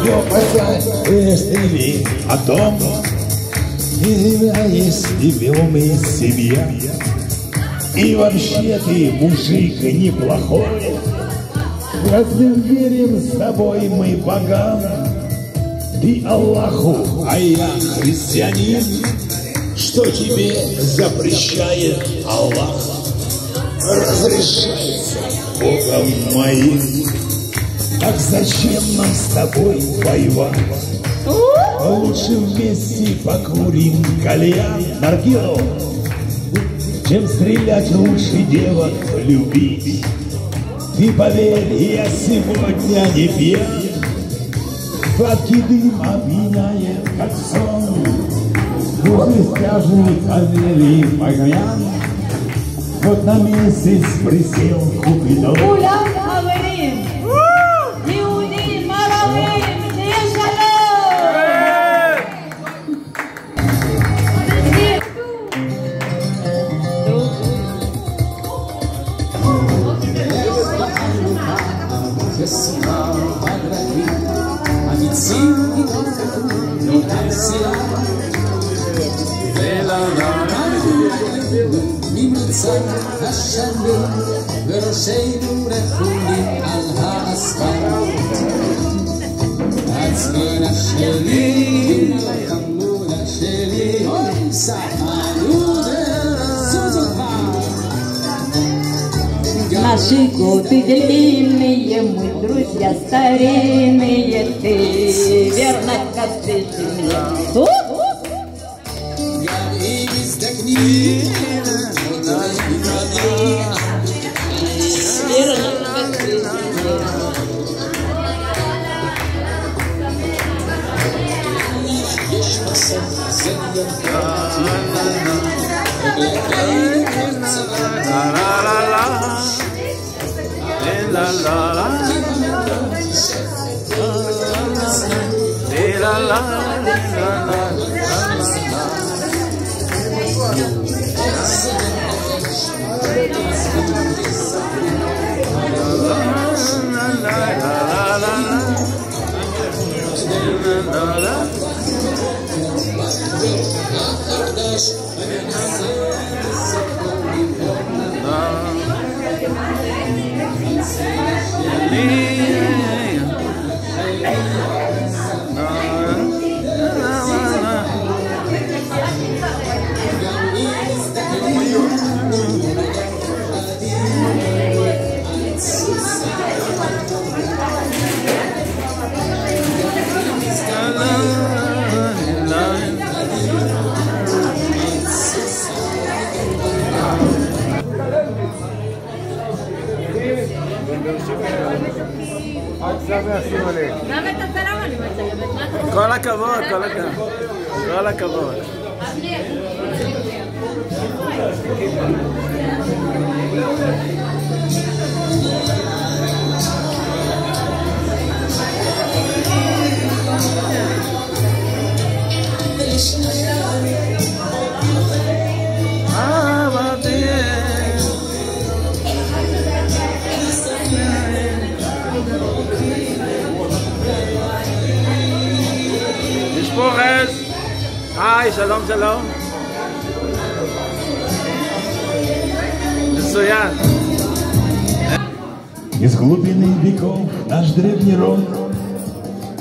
все познали о том, и тебя есть любимая семья. И вообще ты мужик неплохой. Разве верим с тобой мы богам? Ты Аллаху, а я христианин. Что тебе запрещает Аллах, разрешается Богом моим. Так зачем нам с тобой воевать? Лучше вместе покурим кальян, наргилу, чем стрелять, лучше девок любить. Ты поверь, я сегодня не пьян. Сладкий дым опьяняет, как сон. Души стяжут аллели погоян. Вот на месяц присел Купидон. כולם חברים, יהודים, ערבים, שיהיה שלום. נמצא השנים וראשינו רחולים על האספלט. הצמנה שלי, חמודה שלי, אוי סחנו דרסוזובה. Наши годы длинные, мы друзья старинные, ты верно скажешь мне. גם אם מזדקנים יש בסוף זה גם את הצלם אני מצלמת. כל הכבוד, כל הכבוד. כל הכבוד. היי, שלום שלום. מצוין. Из глубины веков наш древний род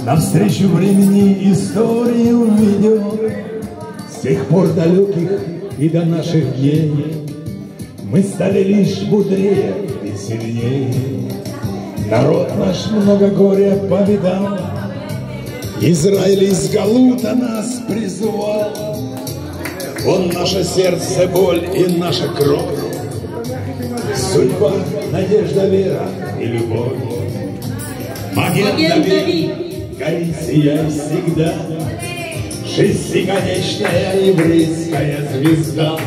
навстречу времени историю ведет. С тех пор далеких и до наших дней мы стали лишь мудрее и сильнее. Народ наш много горя повидал, Израиль из Галута нас призывал. Он наше сердце, боль и наша кровь, судьба, надежда, вера и любовь. Маген Давид, гори, сияй всегда, шестиконечная еврейская звезда.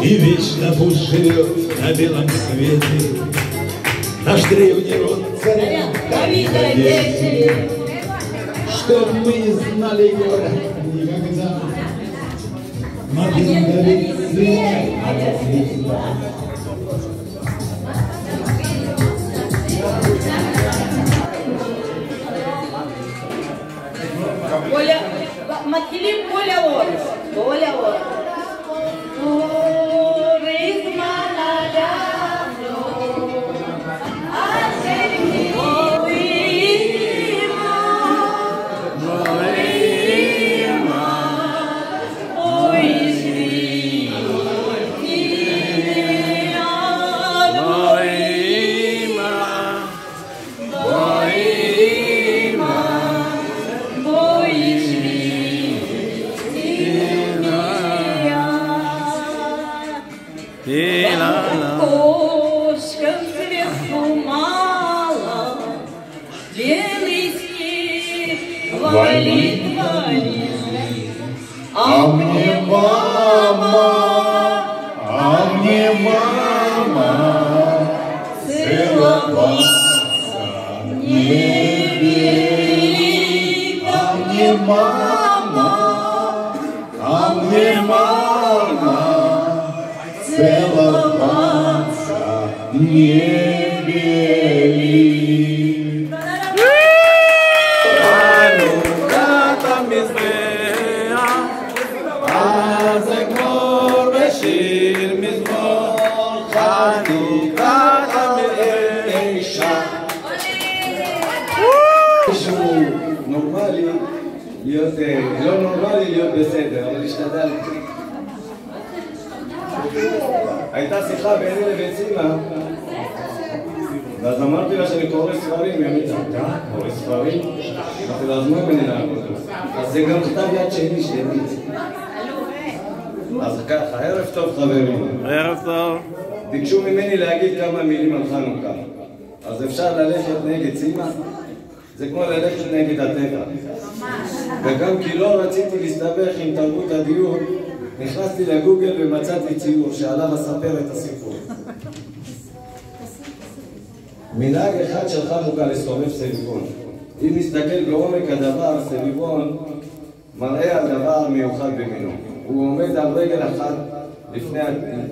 И вечно пусть живет на белом свете наш древний род царя Давида дети. Чтоб мы не знали горя никогда. Маген Давид, сияй, моя звезда. מתחילים כל האור. כל האור. Кошкам сверху мало, делайте, валит, валит. А мне мама целоваться не велит. А мне мама целоваться не велит. חנוכת המזבח, אז אגמור בשיר מזמור. חנוכת המזבח. מישהו נורמלי להיות, לא נורמלי להיות בסדר, אבל השתדלתי. הייתה שיחה ביני לבין סימה, ואז אמרתי לה שאני קורא ספרים, היא אמרה, אתה קורא ספרים? אמרתי לה, אז מה ממני לעבוד? אז זה גם כתב יד שני שלי. אז ככה, ערב טוב חברים. ערב טוב. ביקשו ממני להגיד כמה מילים על חנוכה. אז אפשר ללכת נגד סימה? זה כמו ללכת נגד הטבע. וגם כי לא רציתי להסתבך עם תרבות הדיור, נכנסתי לגוגל ומצאתי ציור שעליו אספר את הסיפור. מנהג אחד של חנוכה לסובב סביבון. אם נסתכל בעומק הדבר, סביבון מראה על דבר מיוחד במינו. הוא עומד על רגל אחת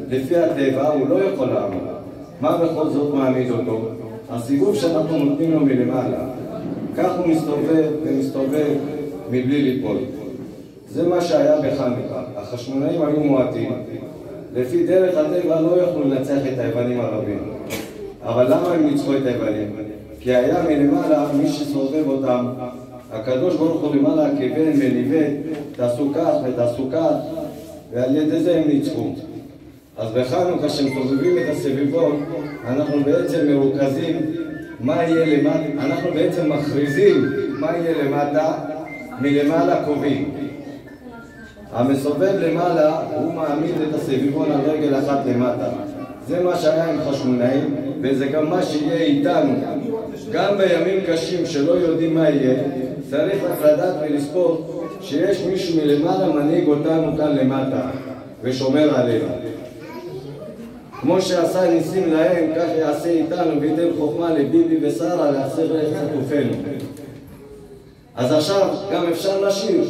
לפי הטבע, הוא לא יכול לעמוד. מה בכל זאת מעמיד אותו? הסיבוב שאנחנו נותנים לו מלמעלה. כך הוא מסתובב ומסתובב מבלי ליפול. זה מה שהיה בחנוכה. החשמונאים היו מועטים. לפי דרך הטבע לא יכלו לנצח את היוונים הרבים. אבל למה הם ניצחו את היוונים? כי היה מלמעלה מי שסובב אותם. הקדוש ברוך הוא למעלה כיוון וניווט, תעשו כך ותעשו כך, ועל ידי זה הם ניצחו. אז בחנוכה כשמסובבים את הסביבון, אנחנו בעצם מרוכזים מה יהיה למטה, אנחנו בעצם מכריזים מה יהיה למטה, מלמעלה קובעים. המסובב למעלה הוא מעמיד את הסביבון על רגל אחת למטה. זה מה שהיה עם חשמונאים, וזה גם מה שיהיה איתנו. גם בימים קשים שלא יודעים מה יהיה, צריך רק לדעת ולספור שיש מישהו מלמעלה מנהיג אותנו כאן למטה ושומר עלינו. כמו שעשה ניסים להם, כך יעשה איתנו וייתן חוכמה לביבי ושרה להחזיר את חטופינו. אז עכשיו גם אפשר לשיר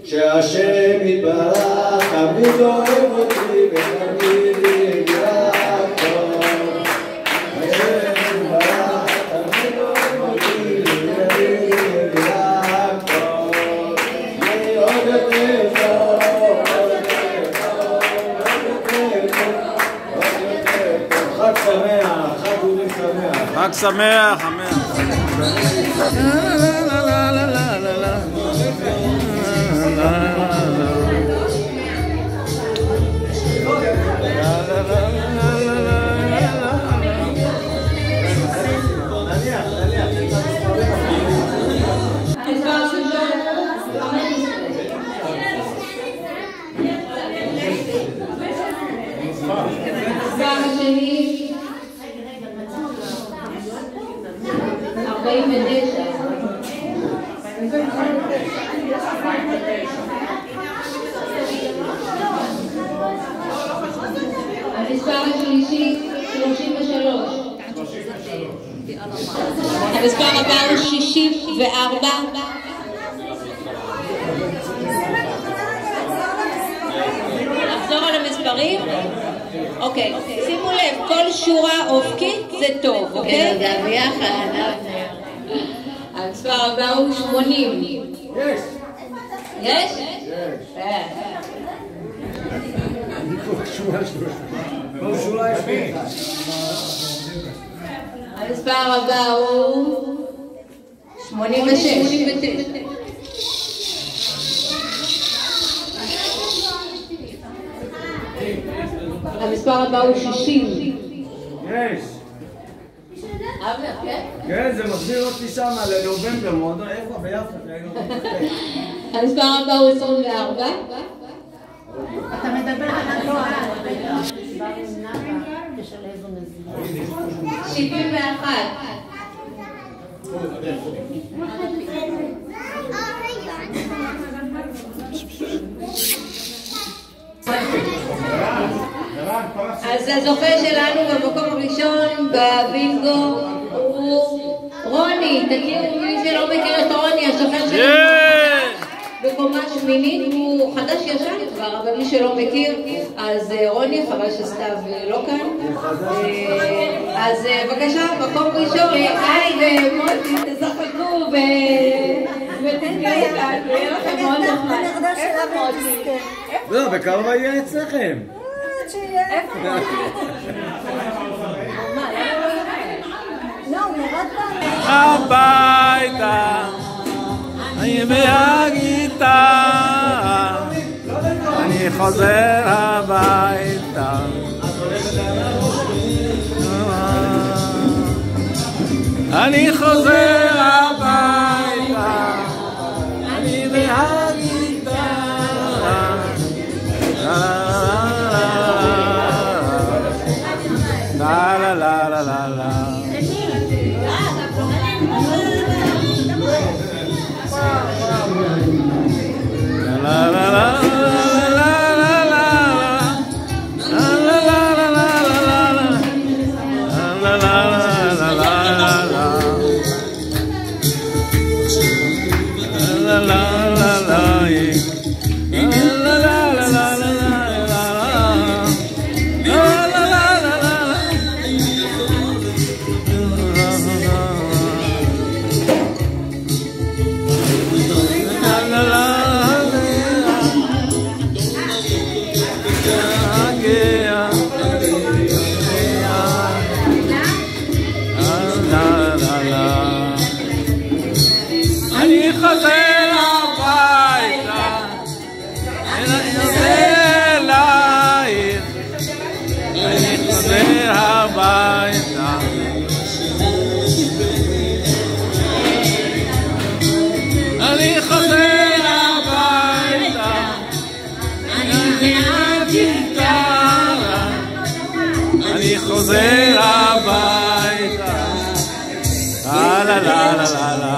שהשם יתברך תמיד אוהב אותי ותמיד יגרע טוב. השם יתברך תמיד אוהב אותי ותמיד יגרע טוב. עוד יותר טוב, עוד יותר טוב, עוד יותר טוב. חג שמח, חג אורים שמח. חג שמח, אמן. המספר השלישי 33. המספר הבא הוא 64. נחזור על המספרים? אוקיי, שימו לב, כל שורה אופקית זה טוב, אוקיי? זה ביחד. המספר הבא הוא 80. יש? כל שורה יש לי. המספר הבא הוא 86. המספר הבא הוא 60. יש. אבנר, כן? כן, זה מחזיר אותי שמה לנובמבר, מועדון, איפה? ביפו. המספר הבא הוא 24. אתה מדבר על התואר. 71. אז הזוכה שלנו במקום הראשון בבינגו הוא רוני. תכירו, מי שלא מכיר את רוני, הזוכה שלנו בקומה שמינית, הוא חדש ישן כבר, אבל מי שלא מכיר, אז רוני, חבל שסתיו לא כאן. אז בבקשה, מקום ראשון, היי ומוטי, תשחקו ותתגעי כאן, ויהיה לכם מאוד נחמד. איפה מוטי? לא, בקרוב יהיה אצלכם. איפה מוטי? לא, הוא נרד פעם. הביתה, אני בהגיטה, אני חוזר הביתה. אני חוזר הביתה, אני בהגיטה. לה לה לה לה לה לה. La la la la la la la la la la la la חוזר הביתה, לה לה לה לה לה